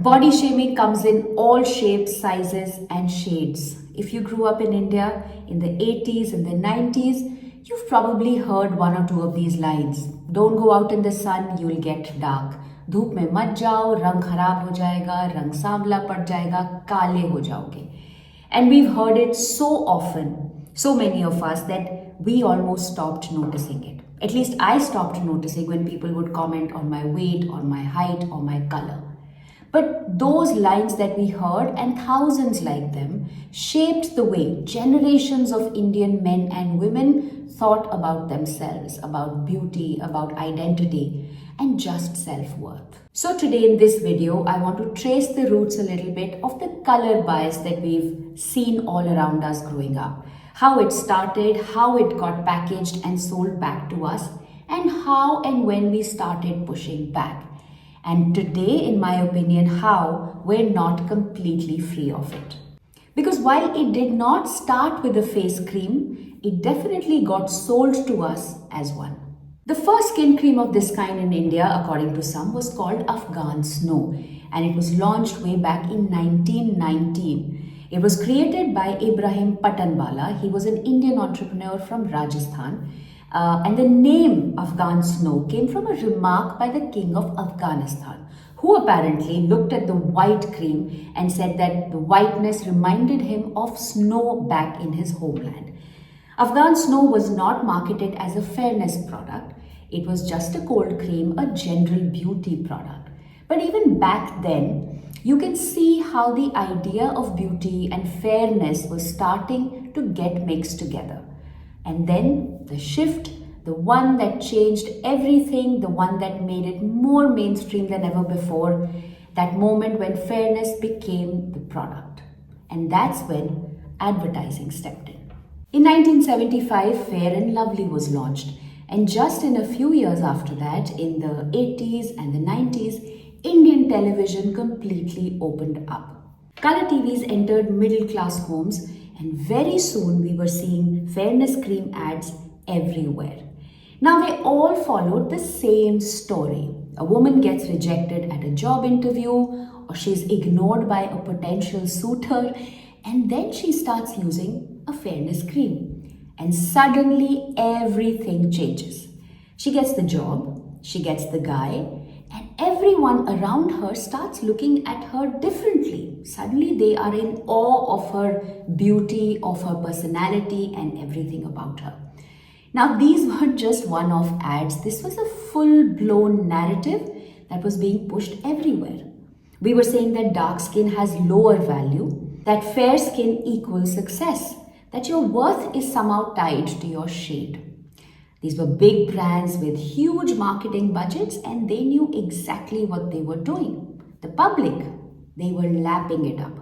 Body shaming comes in all shapes, sizes, and shades. If you grew up in India in the 80s and the 90s, you've probably heard one or two of these lines. Don't go out in the sun, you'll get dark. धूप में मत जाओ, रंग खराब हो जाएगा, रंग सांवला पड़ जाएगा, काले हो जाओगे. And we've heard it so often, so many of us, that we almost stopped noticing it. At least I stopped noticing when people would comment on my weight, or my height, or my color. But those lines that we heard, and thousands like them, shaped the way generations of Indian men and women thought about themselves, about beauty, about identity, and just self-worth. So today in this video, I want to trace the roots a little bit of the color bias that we've seen all around us growing up. How it started, how it got packaged and sold back to us, and how and when we started pushing back. And today, in my opinion, how we're not completely free of it. Because while it did not start with a face cream, it definitely got sold to us as one. The first skin cream of this kind in India, according to some, was called Afghan Snow, and it was launched way back in 1919. It was created by Ibrahim Patanwala. He was an Indian entrepreneur from Rajasthan. And the name Afghan Snow came from a remark by the king of Afghanistan, who apparently looked at the white cream and said that the whiteness reminded him of snow back in his homeland. Afghan Snow was not marketed as a fairness product. It was just a cold cream, a general beauty product. But even back then, you can see how the idea of beauty and fairness was starting to get mixed together. And then the shift, the one that changed everything, the one that made it more mainstream than ever before, that moment when fairness became the product. And that's when advertising stepped in. In 1975, Fair and Lovely was launched. And just in a few years after that, in the 80s and the 90s, Indian television completely opened up. Color TVs entered middle-class homes, and very soon we were seeing fairness cream ads everywhere. Now they all followed the same story. A woman gets rejected at a job interview, or she's ignored by a potential suitor, and then she starts using a fairness cream. And suddenly everything changes. She gets the job, she gets the guy, and everyone around her starts looking at her differently. Suddenly they are in awe of her beauty, of her personality, and everything about her. Now these weren't just one-off ads. This was a full-blown narrative that was being pushed everywhere. We were saying that dark skin has lower value, that fair skin equals success, that your worth is somehow tied to your shade. These were big brands with huge marketing budgets, and they knew exactly what they were doing. The public, they were lapping it up.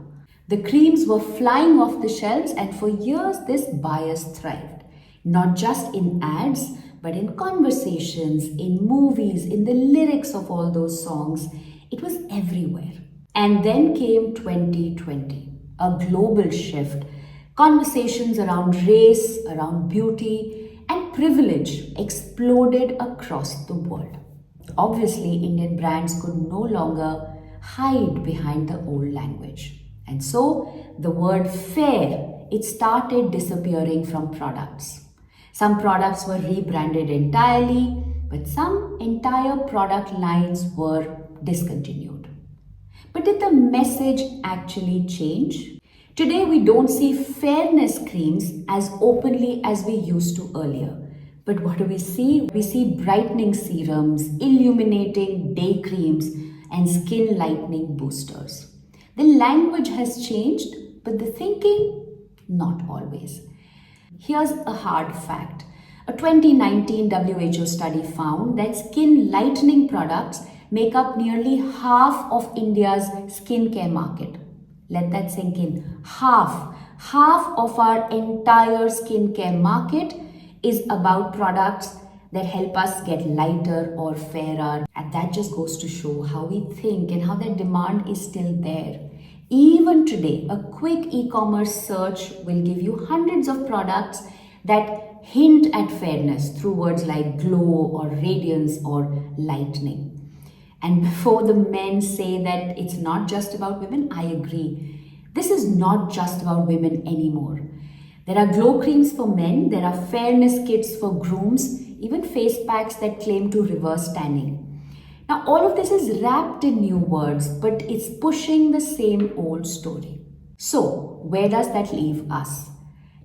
The creams were flying off the shelves, and for years this bias thrived. Not just in ads, but in conversations, in movies, in the lyrics of all those songs. It was everywhere. And then came 2020, a global shift. Conversations around race, around beauty, and privilege exploded across the world. Obviously, Indian brands could no longer hide behind the old language. And so, the word fair, it started disappearing from products. Some products were rebranded entirely, but some entire product lines were discontinued. But did the message actually change? Today, we don't see fairness creams as openly as we used to earlier. But what do we see? We see brightening serums, illuminating day creams, and skin lightening boosters. The language has changed, but the thinking, not always. Here's a hard fact. A 2019 WHO study found that skin lightening products make up nearly half of India's skincare market. Let that sink in. Half of our entire skincare market is about products that help us get lighter or fairer. And that just goes to show how we think and how that demand is still there. Even today, a quick e-commerce search will give you hundreds of products that hint at fairness through words like glow or radiance or lightening. And before the men say that it's not just about women, I agree. This is not just about women anymore. There are glow creams for men, there are fairness kits for grooms, even face packs that claim to reverse tanning. Now, all of this is wrapped in new words, but it's pushing the same old story. So, where does that leave us?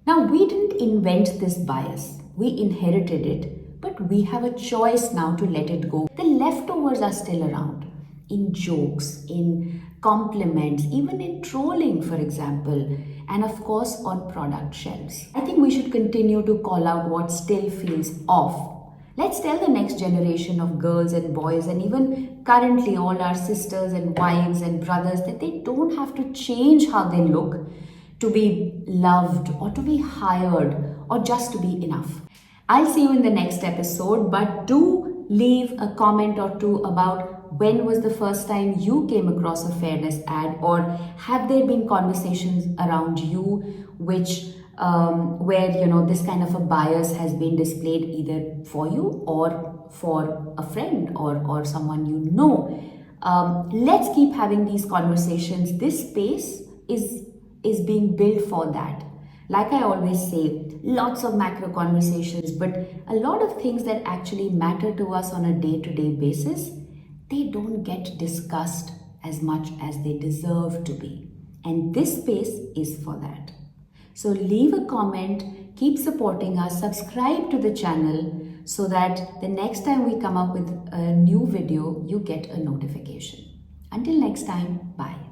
Now, we didn't invent this bias, we inherited it, but we have a choice now to let it go. The leftovers are still around in jokes, in compliments, even in trolling, for example, and of course on product shelves. I think we should continue to call out what still feels off. Let's tell the next generation of girls and boys, and even currently all our sisters and wives and brothers, that they don't have to change how they look to be loved or to be hired or just to be enough. I'll see you in the next episode, but do leave a comment or two about when was the first time you came across a fairness ad, or have there been conversations around you which where this kind of a bias has been displayed either for you or for a friend or someone you know. Let's keep having these conversations. This space is being built for that. Like I always say, lots of macro conversations, but a lot of things that actually matter to us on a day-to-day basis, they don't get discussed as much as they deserve to be. And this space is for that. So leave a comment, keep supporting us, subscribe to the channel so that the next time we come up with a new video, you get a notification. Until next time, bye.